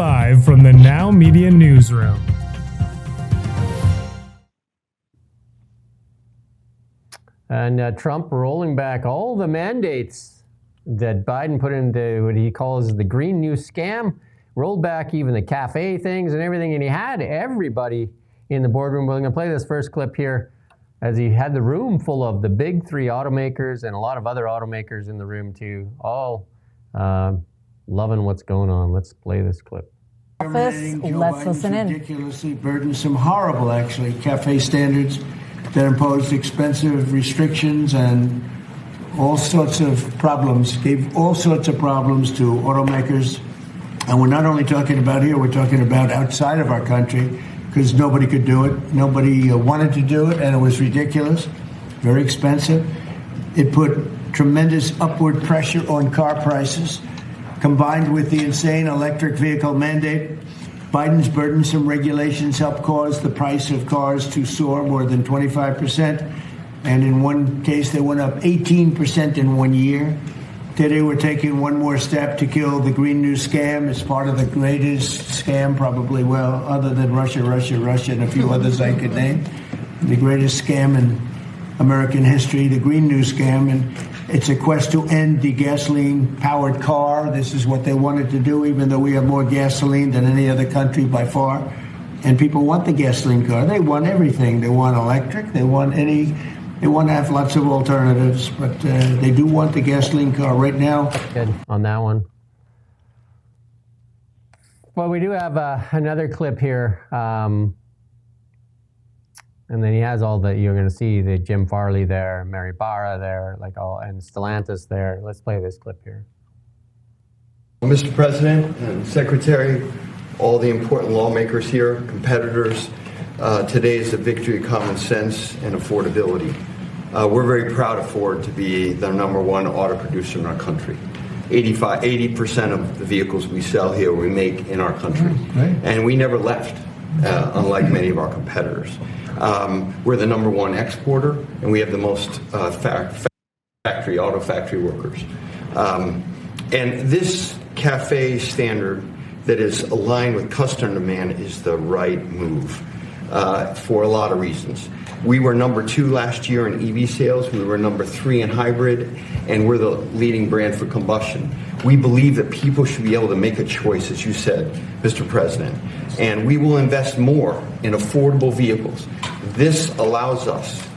Live from the Now Media Newsroom. And Trump rolling back all the mandates that Biden put into what he calls the Green New Scam, rolled back even the cafe things and everything, and he had everybody in the boardroom. We're going to play this first clip here as he had the room full of the big three automakers and a lot of other automakers in the room too, all loving what's going on. Let's play this clip. Let's listen in. Ridiculously burdensome, horrible actually, cafe standards that imposed expensive restrictions and all sorts of problems, gave all sorts of problems to automakers. And we're not only talking about here, we're talking about outside of our country, because nobody could do it. Nobody wanted to do it, and it was ridiculous, very expensive. It put tremendous upward pressure on car prices, combined with the insane electric vehicle mandate. Biden's burdensome regulations helped cause the price of cars to soar more than 25%. And in one case, they went up 18% in 1 year. Today, we're taking one more step to kill the Green New Scam. It's part of the greatest scam, probably, well, other than Russia, and a few others I could name. The greatest scam in American history, the Green New Scam. And it's a quest to end the gasoline-powered car. This is what they wanted to do, even though we have more gasoline than any other country by far. And people want the gasoline car. They want everything. They want electric. They want to have lots of alternatives, but they do want the gasoline car right now. Good on that one. Well, we do have another clip here. And then he has all the, you're going to see the Jim Farley there, Mary Barra there, and Stellantis there. Let's play this clip here. Mr. President and Secretary, all the important lawmakers here, competitors, today is a victory of common sense and affordability. We're very proud of Ford to be the #1 auto producer in our country. 80% of the vehicles we sell here we make in our country. Right. And we never left, unlike many of our competitors. We're the #1 exporter, and we have the most auto factory workers. And this CAFE standard that is aligned with customer demand is the right move for a lot of reasons. We were #2 last year in EV sales. We were #3 in hybrid, and we're the leading brand for combustion. We believe that people should be able to make a choice, as you said, Mr. President, and we will invest more in affordable vehicles. This allows us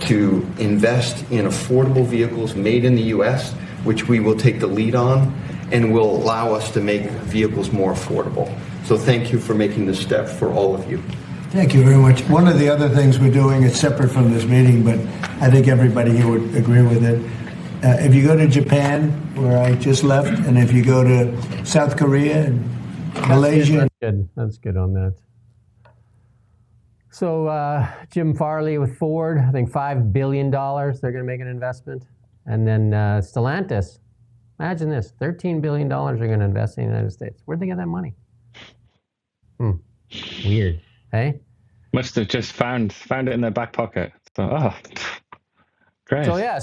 to invest in affordable vehicles made in the U.S., which we will take the lead on, and will allow us to make vehicles more affordable. So thank you for making this step for all of you. Thank you very much. One of the other things we're doing, it's separate from this meeting, but I think everybody here would agree with it. If you go to Japan, where I just left, and if you go to South Korea and Malaysia. That's good on that. So Jim Farley with Ford, I think $5 billion they're going to make an investment. And then Stellantis, imagine this, $13 billion they're going to invest in the United States. Where'd they get that money? Weird, hey? Must have just found it in their back pocket. So, great. So yeah,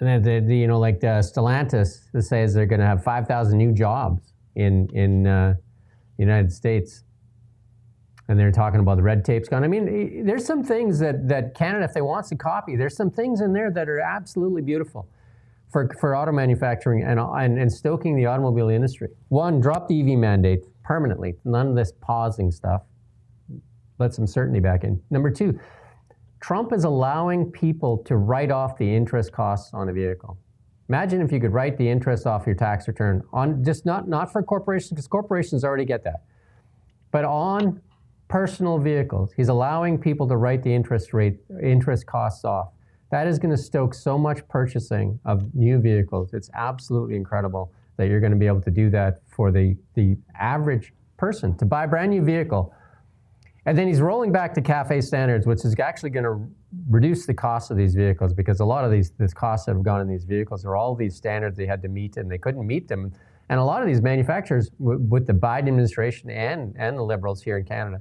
and then Stellantis says they're going to have 5,000 new jobs in the United States, and they're talking about the red tape's gone. I mean, there's some things that Canada, if they wants to copy, there's some things in there that are absolutely beautiful for auto manufacturing and stoking the automobile industry. One, drop the EV mandate permanently. None of this pausing stuff. Let some certainty back in. Number two, Trump is allowing people to write off the interest costs on a vehicle. Imagine if you could write the interest off your tax return on just not for corporations, because corporations already get that, but on personal vehicles. He's allowing people to write the interest costs off. That is going to stoke so much purchasing of new vehicles. It's absolutely incredible that you're going to be able to do that for the average person to buy a brand new vehicle. And then he's rolling back to CAFE standards, which is actually going to reduce the cost of these vehicles, because a lot of these costs that have gone in these vehicles are all these standards they had to meet, and they couldn't meet them. And a lot of these manufacturers, with the Biden administration and the Liberals here in Canada,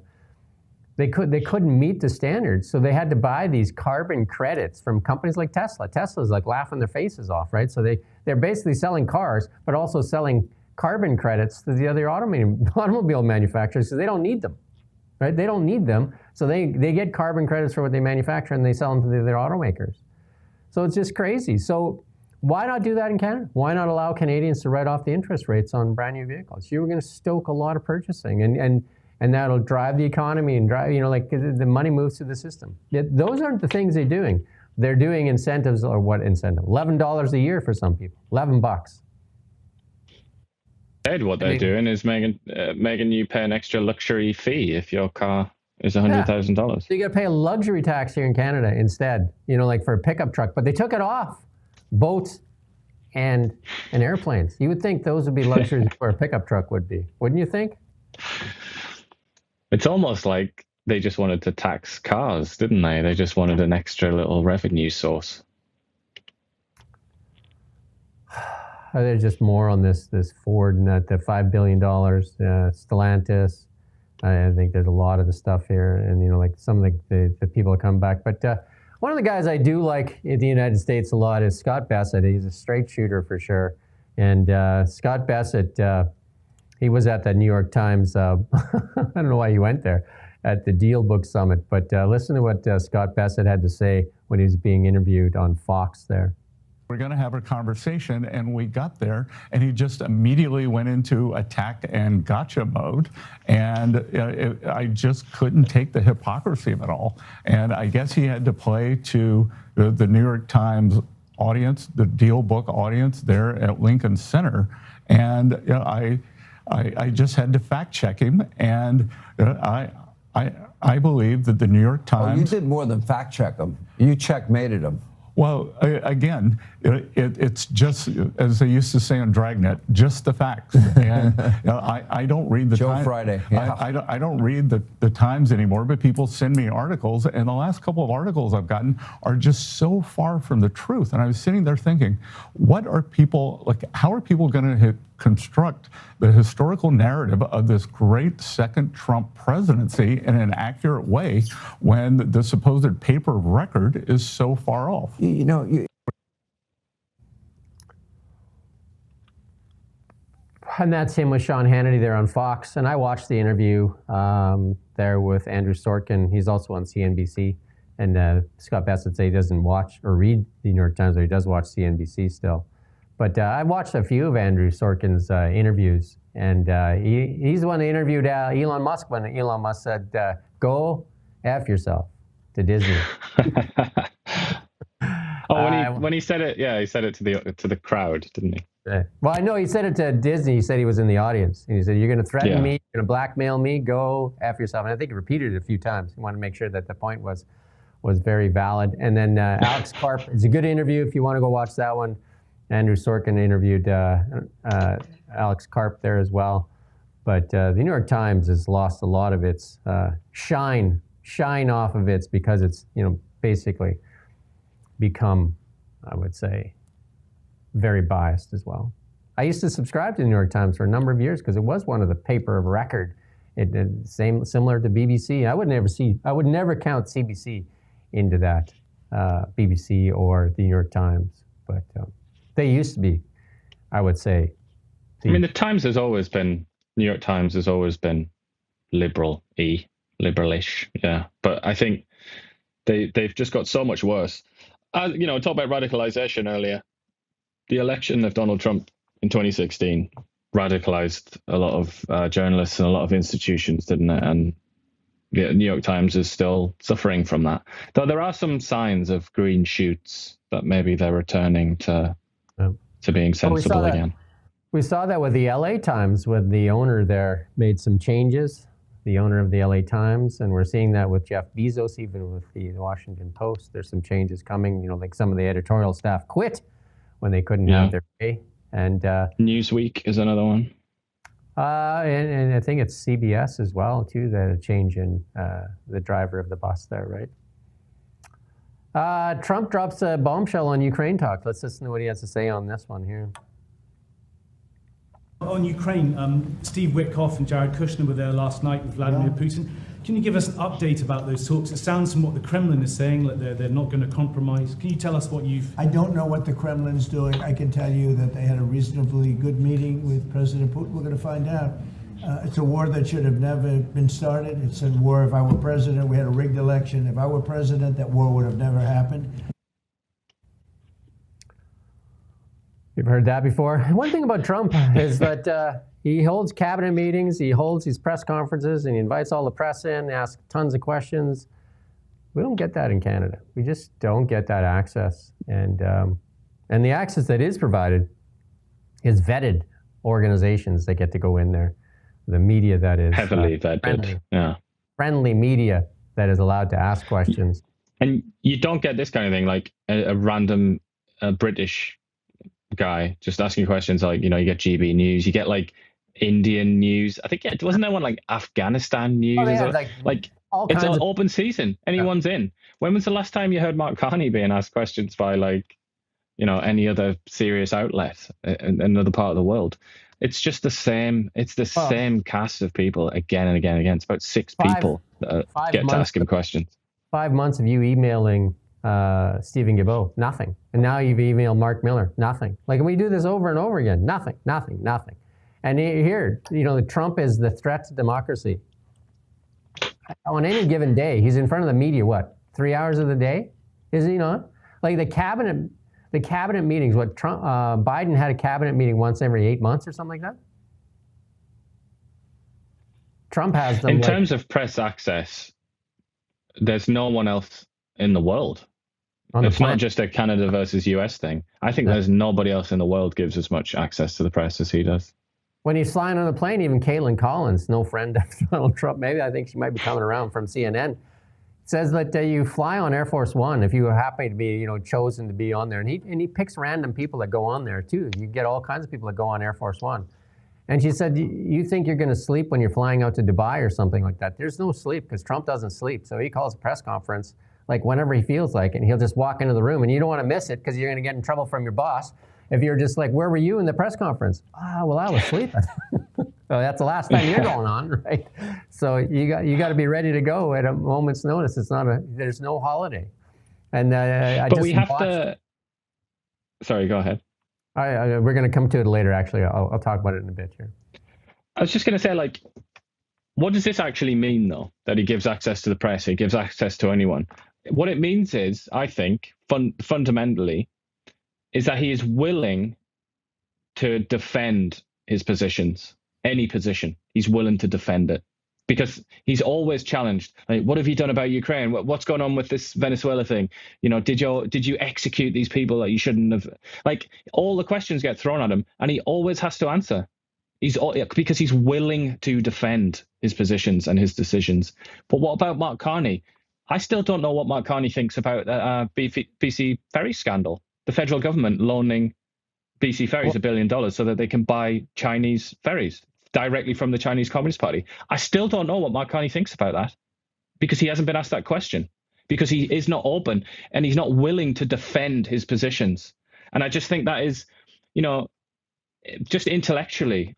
they couldn't meet the standards, so they had to buy these carbon credits from companies like Tesla. Tesla's like laughing their faces off, right? So they're basically selling cars, but also selling carbon credits to the other automobile manufacturers, so they don't need them, right? They don't need them, so they get carbon credits for what they manufacture and they sell them to the other automakers. So it's just crazy. So why not do that in Canada? Why not allow Canadians to write off the interest rates on brand new vehicles? You were going to stoke a lot of purchasing, and that'll drive the economy and drive, like the money moves through the system. Yet those aren't the things they're doing. They're doing incentives, or what incentive? $11 a year for some people. $11. What they're doing is making you pay an extra luxury fee if your car is $100,000. So you got to pay a luxury tax here in Canada instead, like for a pickup truck. But they took it off boats and airplanes. You would think those would be luxuries where a pickup truck would be, wouldn't you think? It's almost like they just wanted to tax cars, didn't they? They just wanted an extra little revenue source. There's just more on this Ford and the $5 billion, Stellantis. I think there's a lot of the stuff here, and like some of the people that come back. But one of the guys I do like in the United States a lot is Scott Bassett. He's a straight shooter for sure. And Scott Bassett, he was at the New York Times. I don't know why he went there, at the Deal Book Summit. But listen to what Scott Bassett had to say when he was being interviewed on Fox there. We're going to have a conversation, and we got there, and he just immediately went into attack and gotcha mode, and I just couldn't take the hypocrisy of it all. And I guess he had to play to the New York Times audience, the Deal Book audience there at Lincoln Center, and I just had to fact check him, and I believe that the New York Times. Oh, you did more than fact check him. You checkmated him. Well, again, it's just, as they used to say on Dragnet, just the facts. And I don't read the Joe Times. Friday. Yeah. I don't read the Times anymore, but people send me articles, and the last couple of articles I've gotten are just so far from the truth. And I was sitting there thinking, what are people, like, how are people going to construct the historical narrative of this great second Trump presidency in an accurate way when the supposed paper record is so far off? And that's him with Sean Hannity there on Fox. And I watched the interview there with Andrew Sorkin. He's also on CNBC. And Scott Bassett said he doesn't watch or read the New York Times, but he does watch CNBC still. But I watched a few of Andrew Sorkin's interviews. And he's the one that interviewed Elon Musk when Elon Musk said, go F yourself to Disney. When he said it, he said it to the crowd, didn't he? Well, I know he said it to Disney. He said he was in the audience. And he said, you're going to threaten me, you're going to blackmail me, go F yourself. And I think he repeated it a few times. He wanted to make sure that the point was very valid. And then Alex Karp, it's a good interview if you want to go watch that one. Andrew Sorkin interviewed Alex Karp there as well. But the New York Times has lost a lot of its shine off of it because it's, basically become, I would say, very biased as well. I used to subscribe to the New York Times for a number of years because it was one of the paper of record. Similar to BBC. I would never count CBC into that, BBC or the New York Times, but they used to be, I would say. The New York Times has always been liberal-ish, yeah. But I think they've just got so much worse. Talk about radicalization earlier. The election of Donald Trump in 2016 radicalized a lot of journalists and a lot of institutions, didn't it? And the New York Times is still suffering from that. Though there are some signs of green shoots that maybe they're returning to being sensible again. We saw that with the LA Times, with the owner there made some changes, the owner of the LA Times, and we're seeing that with Jeff Bezos, even with the Washington Post. There's some changes coming, like some of the editorial staff quit when they couldn't have their pay. And Newsweek is another one. And I think it's CBS as well, too, that a change in the driver of the bus there, right? Trump drops a bombshell on Ukraine talk. Let's listen to what he has to say on this one here. On Ukraine, Steve Witkoff and Jared Kushner were there last night with Vladimir Putin. Can you give us an update about those talks? It sounds from what the Kremlin is saying that they're not going to compromise. Can you tell us what you've... I don't know what the Kremlin's doing. I can tell you that they had a reasonably good meeting with President Putin. We're going to find out. It's a war that should have never been started. It's a war, if I were president, we had a rigged election. If I were president, that war would have never happened. You've heard that before. One thing about Trump is that he holds cabinet meetings, he holds these press conferences, and he invites all the press in, asks tons of questions. We don't get that in Canada. We just don't get that access. And the access that is provided is vetted organizations that get to go in there. The media that is heavily vetted, friendly media that is allowed to ask questions. And you don't get this kind of thing, like a random British guy just asking questions. Like, you get GB News, you get like Indian news. I think wasn't there one like Afghanistan news? Like it's an open season. Anyone's in. When was the last time you heard Mark Carney being asked questions by any other serious outlet in another part of the world? It's just the same. It's the same cast of people again and again and again. It's about six people that get to ask him questions. 5 months of you emailing Stephen Guilbeault, nothing. And now you've emailed Mark Miller, nothing. Like, we do this over and over again, nothing. And here, Trump is the threat to democracy. On any given day, he's in front of the media, 3 hours of the day? Is he not? Like the cabinet meetings, Biden had a cabinet meeting once every 8 months or something like that? Trump has them. In terms of press access, there's no one else in the world. It's not just a Canada versus US thing. I think there's nobody else in the world gives as much access to the press as he does. When he's flying on a plane, even Caitlin Collins, no friend of Donald Trump, maybe I think she might be coming around from CNN, says that you fly on Air Force One if you are happy to be, chosen to be on there. And he picks random people that go on there too. You get all kinds of people that go on Air Force One. And she said, you think you're going to sleep when you're flying out to Dubai or something like that. There's no sleep because Trump doesn't sleep. So he calls a press conference like whenever he feels like it, and he'll just walk into the room, and you don't want to miss it because you're going to get in trouble from your boss if you're just like, where were you in the press conference? Well, I was sleeping. So that's the last time you're going on, right? So you got to be ready to go at a moment's notice. There's no holiday. And Sorry, go ahead. We're going to come to it later, actually. I'll talk about it in a bit here. I was just going to say, what does this actually mean, though, that he gives access to the press, he gives access to anyone? What it means is, I think, fundamentally, is that he is willing to defend his positions, any position. He's willing to defend it because he's always challenged. Like, what have you done about Ukraine? What's going on with this Venezuela thing? Did you execute these people that you shouldn't have? Like, all the questions get thrown at him, and he always has to answer. Because he's willing to defend his positions and his decisions. But what about Mark Carney? I still don't know what Mark Carney thinks about BC ferry scandal. The federal government loaning BC ferries $1 billion so that they can buy Chinese ferries directly from the Chinese Communist Party. I still don't know what Mark Carney thinks about that because he hasn't been asked that question, because he is not open and he's not willing to defend his positions. And I just think that is, just intellectually,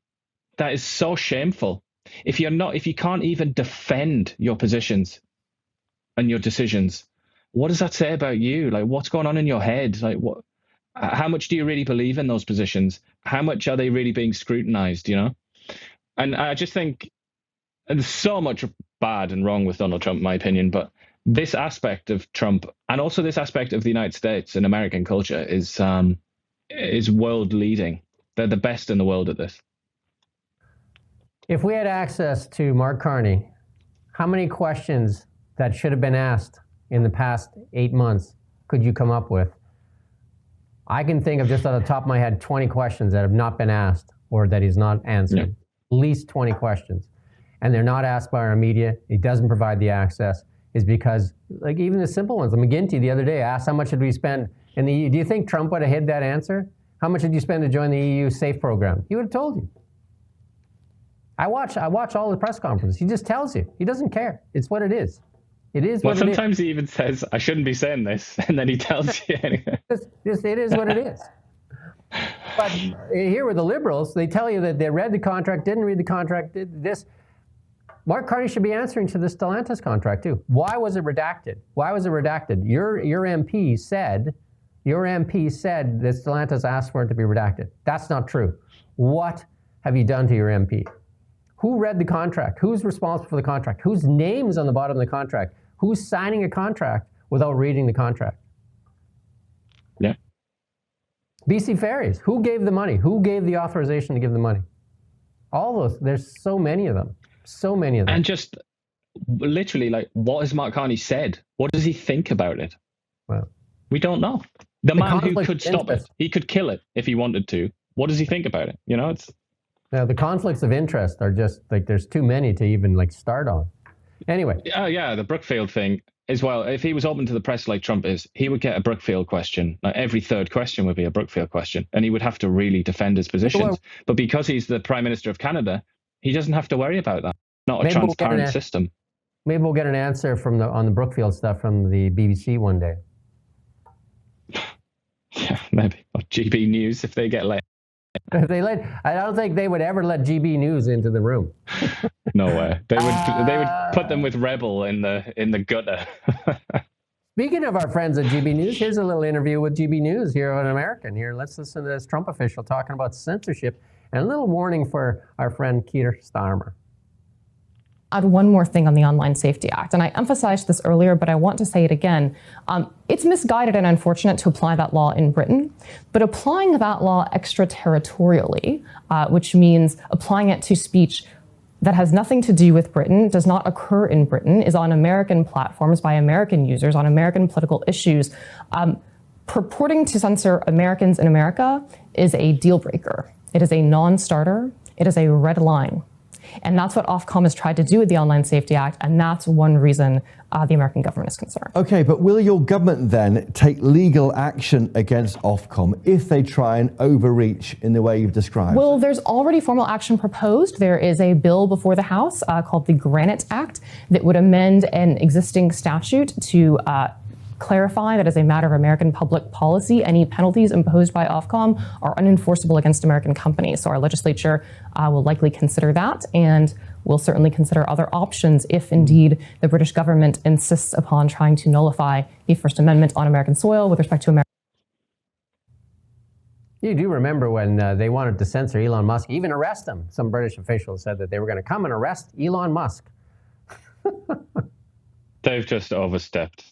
that is so shameful. If you can't even defend your positions and your decisions, what does that say about you? Like, what's going on in your head? Like, how much do you really believe in those positions? How much are they really being scrutinized, And I just think there's so much bad and wrong with Donald Trump, in my opinion, but this aspect of Trump and also this aspect of the United States and American culture is world leading. They're the best in the world at this. If we had access to Mark Carney, how many questions that should have been asked in the past 8 months could you come up with? I can think of, just on the top of my head, 20 questions that have not been asked or that he's not answered. Yeah. At least 20 questions. And they're not asked by our media. He doesn't provide the access. Is because, like, even the simple ones. McGuinty the other day asked, how much did we spend in the EU? Do you think Trump would have hid that answer? How much did you spend to join the EU SAFE program? He would have told you. I watch all the press conferences. He just tells you. He doesn't care. It's what it is. It is what it is. Well, sometimes he even says, I shouldn't be saying this, and then he tells you anyway. It is what it is. But here with the Liberals, they tell you that they read the contract, didn't read the contract, did this. Mark Carney should be answering to the Stellantis contract too. Why was it redacted? Why was it redacted? Your MP said that Stellantis asked for it to be redacted. That's not true. What have you done to your MP? Who read the contract? Who's responsible for the contract? Whose name is on the bottom of the contract? Who's signing a contract without reading the contract? Yeah. BC Ferries. Who gave the money? Who gave the authorization to give the money? All those. There's so many of them. So many of them. And just literally, like, what has Mark Carney said? What does he think about it? Well, we don't know. The man who conflict could of stop it, interest. he could kill it if he wanted to. What does he think about it? You know, it's now the conflicts of interest are just like there's too many to even like start on. Anyway. Yeah, the Brookfield thing as well. If he was open to the press like Trump is, he would get a Brookfield question. Like every third question would be a Brookfield question, and he would have to really defend his positions. Well, but because he's the Prime Minister of Canada, he doesn't have to worry about that. Not a maybe transparent system. Maybe we'll get an answer from on the Brookfield stuff from the BBC one day. Yeah, maybe. Or GB News if they get let. If they I don't think they would ever let GB News into the room. No way. They would put them with Rebel in the gutter. Speaking of our friends at GB News, here's a little interview with GB News here on American. Here, let's listen to this Trump official talking about censorship and a little warning for our friend Keir Starmer. Add one more thing on the Online Safety Act, and I emphasized this earlier, but I want to say it again. It's misguided and unfortunate to apply that law in Britain, but applying that law extraterritorially, which means applying it to speech that has nothing to do with Britain, does not occur in Britain, is on American platforms by American users on American political issues, purporting to censor Americans in America is a deal breaker. It is a non-starter. It is a red line. And that's what Ofcom has tried to do with the Online Safety Act, and that's one reason the American government is concerned. Okay, but will your government then take legal action against Ofcom if they try and overreach in the way you've described? Well, there's already formal action proposed. There is a bill before the House called the Granite Act that would amend an existing statute to clarify that as a matter of American public policy, any penalties imposed by Ofcom are unenforceable against American companies. So our legislature will likely consider that, and will certainly consider other options if indeed the British government insists upon trying to nullify the First Amendment on American soil with respect to America. You do remember when they wanted to censor Elon Musk, even arrest him. Some British officials said that they were going to come and arrest Elon Musk. They've just overstepped.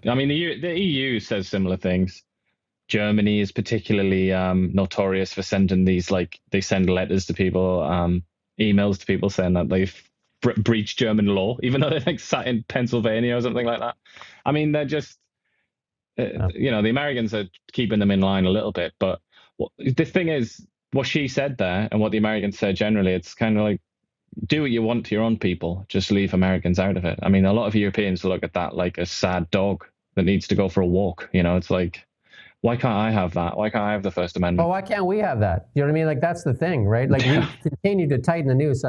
I mean, the EU says similar things. Germany is particularly notorious for sending these, like, they send letters to people, emails to people saying that they've breached German law, even though they're like sat in Pennsylvania or something like that. I mean, they're just, you know, the Americans are keeping them in line a little bit. But the thing is, what she said there and what the Americans said generally, it's kind of like, do what you want to your own people, just leave Americans out of it. I mean, a lot of Europeans look at that like a sad dog that needs to go for a walk. You know, it's like, why can't I have that? Why can't I have the First Amendment? Well, why can't we have that? You know what I mean? Like, that's the thing, right? Like, we continue to tighten the noose.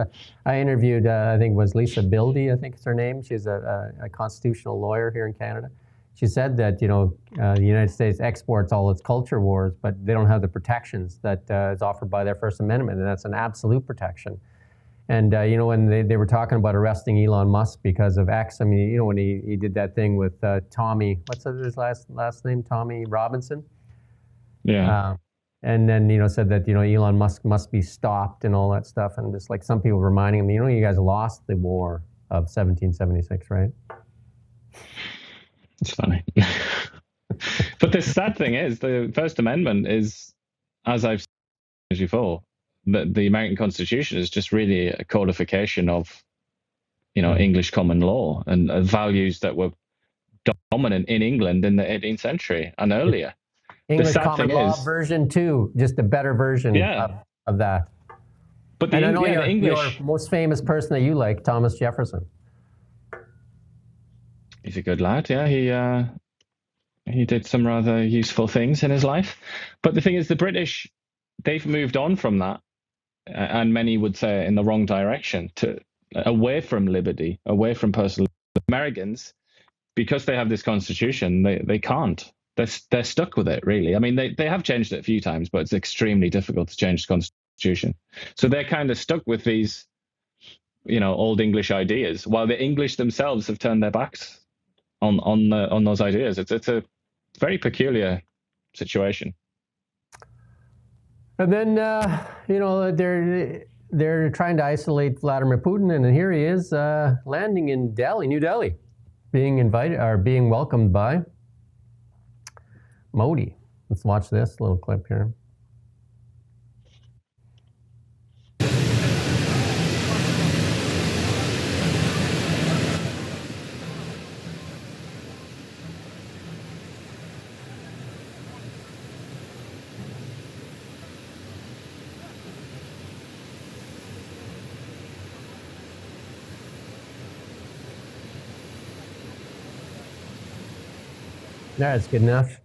I interviewed, I think it was Lisa Bildy, I think is her name. She's a constitutional lawyer here in Canada. She said that, you know, the United States exports all its culture wars, but they don't have the protections that is offered by their First Amendment, and that's an absolute protection. And, you know, when they were talking about arresting Elon Musk because of X, I mean, you know, when he did that thing with Tommy, what's his last name? Tommy Robinson? Yeah. And then, you know, said that, you know, Elon Musk must be stopped and all that stuff. And just like some people reminding him, you know, you guys lost the war of 1776, right? It's funny. But the sad thing is, the First Amendment is, as I've said before, the American Constitution is just really a codification of, you know, English common law and values that were dominant in England in the 18th century and earlier. English common law version 2, just a better version of that. But the English, your most famous person that you like, Thomas Jefferson. He's a good lad, yeah. He did some rather useful things in his life. But the thing is, the British, they've moved on from that. And many would say in the wrong direction, to away from liberty, away from personal. Americans, because they have this constitution, they can't. They're stuck with it, really. I mean, they have changed it a few times, but it's extremely difficult to change the constitution. So they're kind of stuck with these old English ideas, while the English themselves have turned their backs on those ideas. It's a very peculiar situation. And then they're trying to isolate Vladimir Putin, and here he is landing in New Delhi, being welcomed by Modi. Let's watch this little clip here. That's good enough.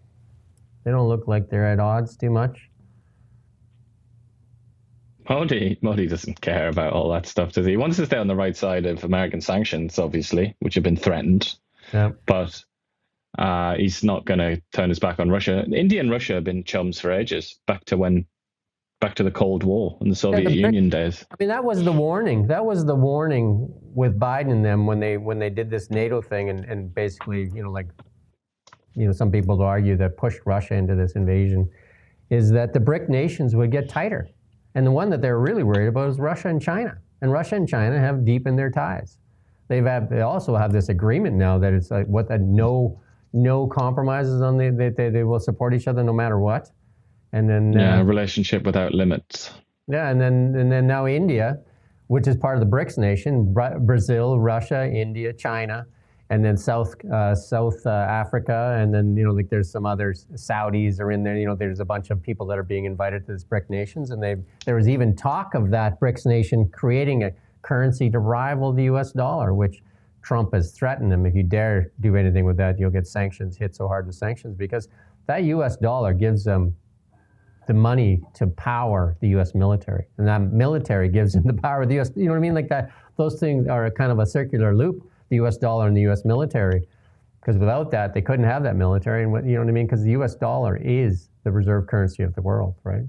They don't look like they're at odds too much. Modi doesn't care about all that stuff, does he? He wants to stay on the right side of American sanctions, obviously, which have been threatened. Yeah. But he's not going to turn his back on Russia. India and Russia have been chums for ages, back to the Cold War and the Soviet Union days. I mean, that was the warning. That was the warning with Biden and them when they did this NATO thing and basically, some people would argue that pushed Russia into this invasion, is that the BRIC nations would get tighter. And the one that they're really worried about is Russia and China. And Russia and China have deepened their ties. They also have this agreement now that it's like no compromises on they will support each other no matter what. And then a relationship without limits. Yeah, and then now India, which is part of the BRICS nation, Brazil, Russia, India, China, and then South Africa, and then there's some others. Saudis are in there. There's a bunch of people that are being invited to this BRIC nations, and there was even talk of that BRICS nation creating a currency to rival the U.S. dollar, which Trump has threatened them. If you dare do anything with that, you'll get hit so hard with sanctions, because that U.S. dollar gives them the money to power the U.S. military, and that military gives them the power of the U.S. You know what I mean? Like that. Those things are kind of a circular loop. The U.S. dollar and the U.S. military, because without that, they couldn't have that military, and you know what I mean? Because the U.S. dollar is the reserve currency of the world, right?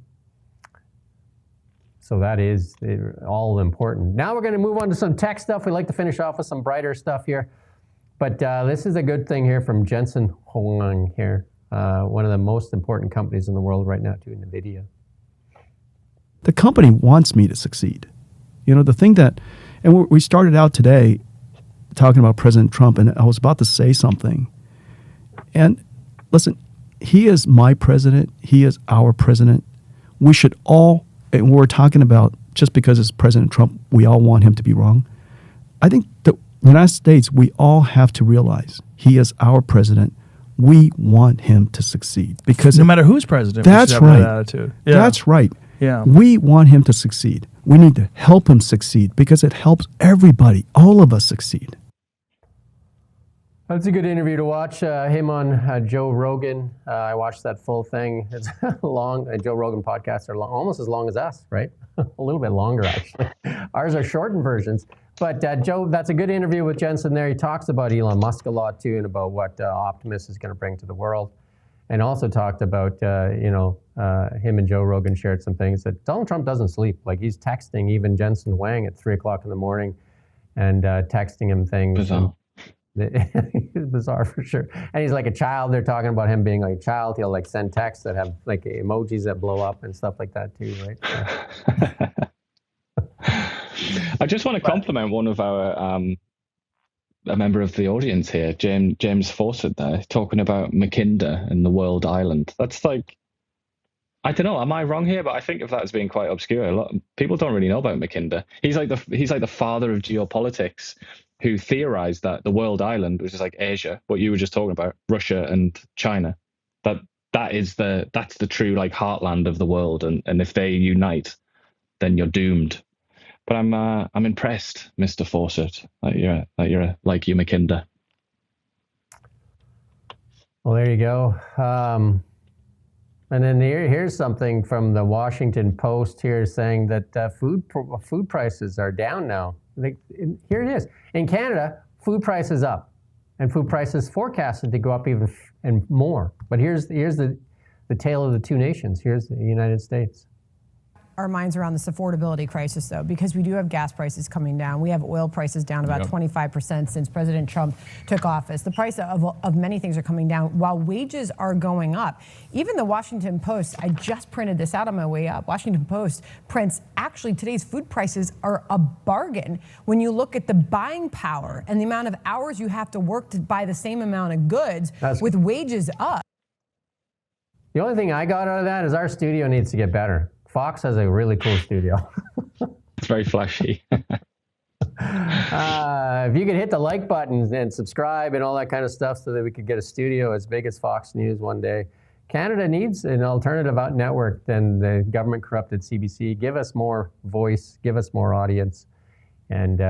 So that is all important. Now we're going to move on to some tech stuff. We like to finish off with some brighter stuff here, but this is a good thing here from Jensen Huang here, one of the most important companies in the world right now, to NVIDIA. The company wants me to succeed. The thing that, and we started out today talking about President Trump, and I was about to say something. And listen, he is my president. He is our president. We should all, and we're talking about just because it's President Trump, we all want him to be wrong. I think the United States, we all have to realize he is our president. We want him to succeed, because no matter who's president, that's we should have right. that attitude. Yeah. That's right. Yeah. We want him to succeed. We need to help him succeed, because it helps everybody, all of us succeed. That's a good interview to watch. Him on Joe Rogan. I watched that full thing. It's long. Joe Rogan podcasts are almost as long as us, right? A little bit longer, actually. Ours are shortened versions. But Joe, that's a good interview with Jensen there. He talks about Elon Musk a lot, too, and about what Optimus is going to bring to the world. And also talked about, him and Joe Rogan shared some things that Donald Trump doesn't sleep. Like, he's texting even Jensen Huang at 3 o'clock in the morning and texting him things. Bizarre. Bizarre for sure. And he's like a child. They're talking about him being like a child. He'll like send texts that have like emojis that blow up and stuff like that too, right? So. I just want to compliment one of our a member of the audience here, James Fawcett, there, talking about Mackinder and the World Island. That's like, I don't know, am I wrong here? But I think of that as being quite obscure. A lot of people don't really know about Mackinder. He's like the father of geopolitics, who theorized that the World Island, which is like Asia, what you were just talking about, Russia and China, that's the true like heartland of the world, and if they unite, then you're doomed. But I'm impressed, Mr. Fawcett, that you're like you, Mackinder. Well, there you go. And then here's something from the Washington Post here saying that food prices are down now. Here it is. In Canada, food prices up, and food prices forecasted to go up even and more. But here's the tale of the two nations. Here's the United States. our minds around this affordability crisis, though, because we do have gas prices coming down. We have oil prices down about 25% since President Trump took office. The price of many things are coming down while wages are going up. Even the Washington Post, I just printed this out on my way up. Washington Post prints, actually, today's food prices are a bargain when you look at the buying power and the amount of hours you have to work to buy the same amount of goods with wages up. The only thing I got out of that is our studio needs to get better. Fox has a really cool studio. It's very flashy. If you could hit the like buttons and subscribe and all that kind of stuff so that we could get a studio as big as Fox News one day. Canada needs an alternative network than the government-corrupted CBC. Give us more voice, give us more audience, and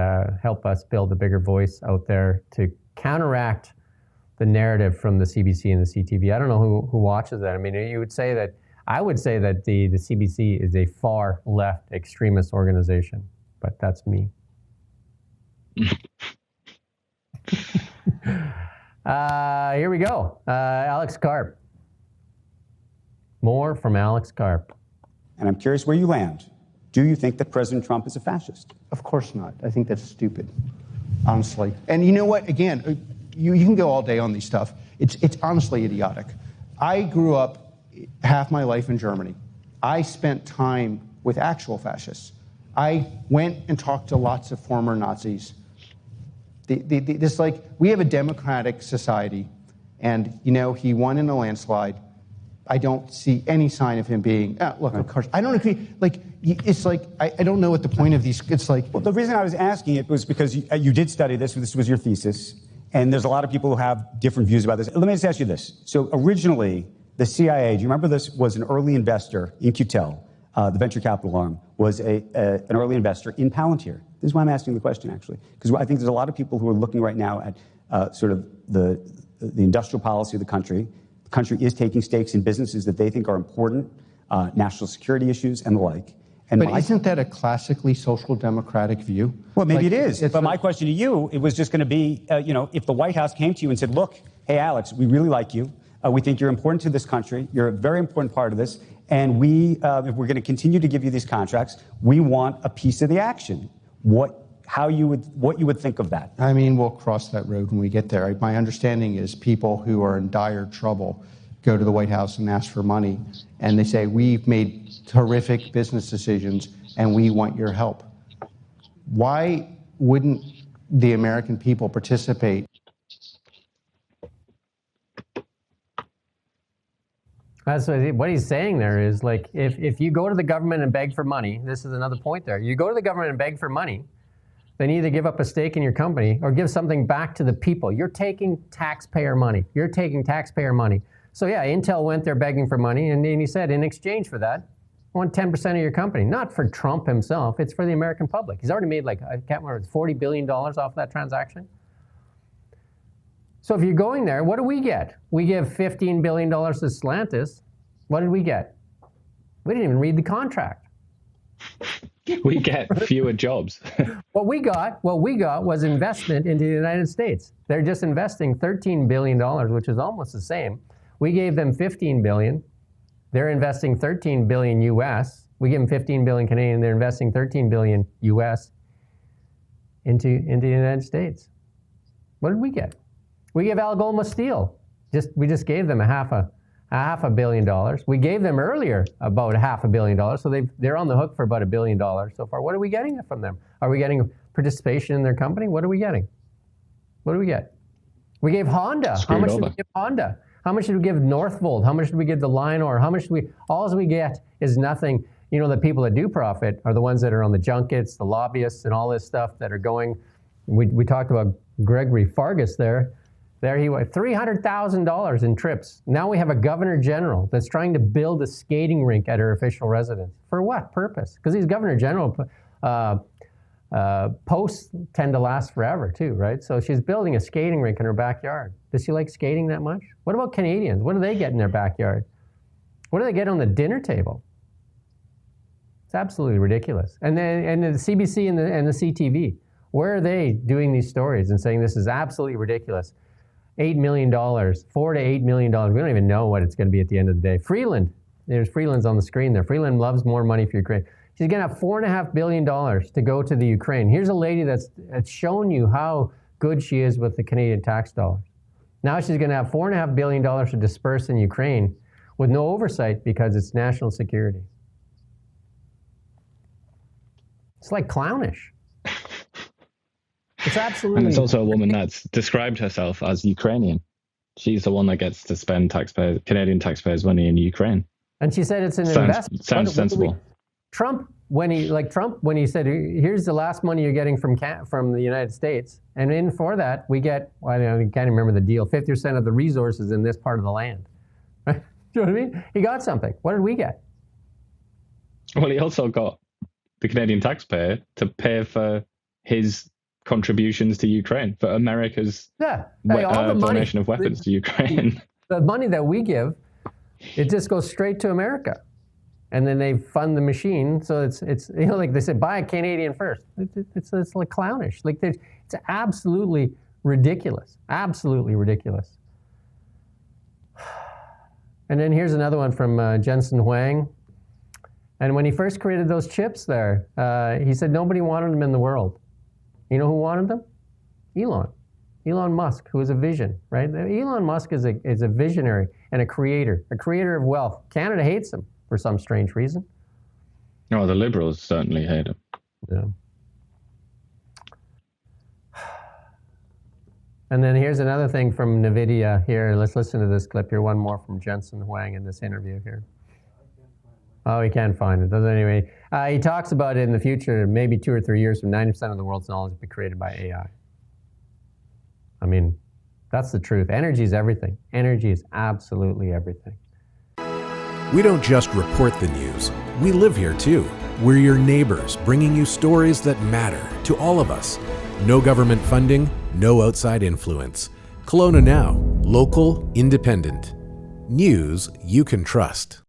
help us build a bigger voice out there to counteract the narrative from the CBC and the CTV. I don't know who watches that. I mean, I would say that the CBC is a far left extremist organization, but that's me. Here we go. Alex Karp. More from Alex Karp. And I'm curious where you land. Do you think that President Trump is a fascist? Of course not. I think that's stupid, honestly. And you know what? Again, you can go all day on these stuff. It's honestly idiotic. I grew up half my life in Germany. I spent time with actual fascists. I went and talked to lots of former Nazis. We have a democratic society, and he won in a landslide. I don't see any sign of him being. Look, of course, I don't agree. I don't know what the point of these. Well, the reason I was asking it was because you did study this. This was your thesis. And there's a lot of people who have different views about this. Let me just ask you this. So originally, the CIA, do you remember this, was an early investor in QTEL, the venture capital arm, was an early investor in Palantir. This is why I'm asking the question, actually. Because I think there's a lot of people who are looking right now at sort of the industrial policy of the country. The country is taking stakes in businesses that they think are important, national security issues and the like. But isn't that a classically social democratic view? Well, maybe it is. But my question to you, it was just going to be, if the White House came to you and said, look, hey, Alex, we really like you. We think you're important to this country. You're a very important part of this. And if we're going to continue to give you these contracts, we want a piece of the action. What you would think of that? I mean, we'll cross that road when we get there. My understanding is people who are in dire trouble go to the White House and ask for money, and they say, we've made horrific business decisions, and we want your help. Why wouldn't the American people participate? That's what he's saying there is, like, if you go to the government and beg for money, this is another point there. You go to the government and beg for money, then either give up a stake in your company or give something back to the people. You're taking taxpayer money. So yeah, Intel went there begging for money, and he said, in exchange for that, I want 10% of your company. Not for Trump himself, it's for the American public. He's already made, I can't remember, $40 billion off that transaction. So if you're going there, what do we get? We give $15 billion to Stellantis. What did we get? We didn't even read the contract. We get fewer jobs. What we got was investment into the United States. They're just investing $13 billion, which is almost the same. We gave them $15 billion. They're investing $13 billion US. We give them $15 billion Canadian. They're investing $13 billion US into the United States. What did we get? We gave Algoma Steel. We just gave them a half a billion dollars. We gave them earlier about $500 million, so they're on the hook for about $1 billion so far. What are we getting from them? Are we getting participation in their company? What are we getting? What do we get? We gave Honda. How much did we give Honda? How much did we give Northvolt? How much did we give the Lionor? How much all we get is nothing. The people that do profit are the ones that are on the junkets, the lobbyists, and all this stuff that are going. We talked about Gregory Fargas there. There he was, $300,000 in trips. Now we have a governor general that's trying to build a skating rink at her official residence. For what purpose? Because these governor general posts tend to last forever too, right? So she's building a skating rink in her backyard. Does she like skating that much? What about Canadians? What do they get in their backyard? What do they get on the dinner table? It's absolutely ridiculous. And the CBC and the CTV, where are they doing these stories and saying this is absolutely ridiculous? $8 million, $4 to $8 million. We don't even know what it's going to be at the end of the day. Freeland, There's Freeland's on the screen there. Freeland loves more money for Ukraine. She's going to have $4.5 billion to go to the Ukraine. Here's a lady that's shown you how good she is with the Canadian tax dollars. Now she's going to have $4.5 billion to disperse in Ukraine with no oversight because it's national security. It's like clownish. It's absolutely. And it's also a woman that's described herself as Ukrainian. She's the one that gets to spend Canadian taxpayers' money in Ukraine. And she said it's an investment. Sounds sensible. Trump, when he said, here's the last money you're getting from the United States, and in for that we get, I can't remember the deal, 50% of the resources in this part of the land. Right? Do you know what I mean? He got something. What did we get? Well, he also got the Canadian taxpayer to pay for his contributions to Ukraine, for America's donation of weapons to Ukraine. The money that we give, it just goes straight to America. And then they fund the machine, so it's like they said, buy a Canadian first. It's like clownish. Like it's absolutely ridiculous. Absolutely ridiculous. And then here's another one from Jensen Huang. And when he first created those chips there, he said nobody wanted them in the world. You know who wanted them? Elon Musk, who is a vision, right? Elon Musk is a visionary and a creator of wealth. Canada hates him for some strange reason. Oh, the Liberals certainly hate him. Yeah. And then here's another thing from NVIDIA here. Let's listen to this clip here. One more from Jensen Huang in this interview here. Oh, he can't find it. Doesn't anyway. He talks about it in the future, maybe 2 or 3 years from 90% of the world's knowledge will be created by AI. I mean, that's the truth. Energy is everything. Energy is absolutely everything. We don't just report the news. We live here too. We're your neighbors, bringing you stories that matter to all of us. No government funding, no outside influence. Kelowna Now, local, independent. News you can trust.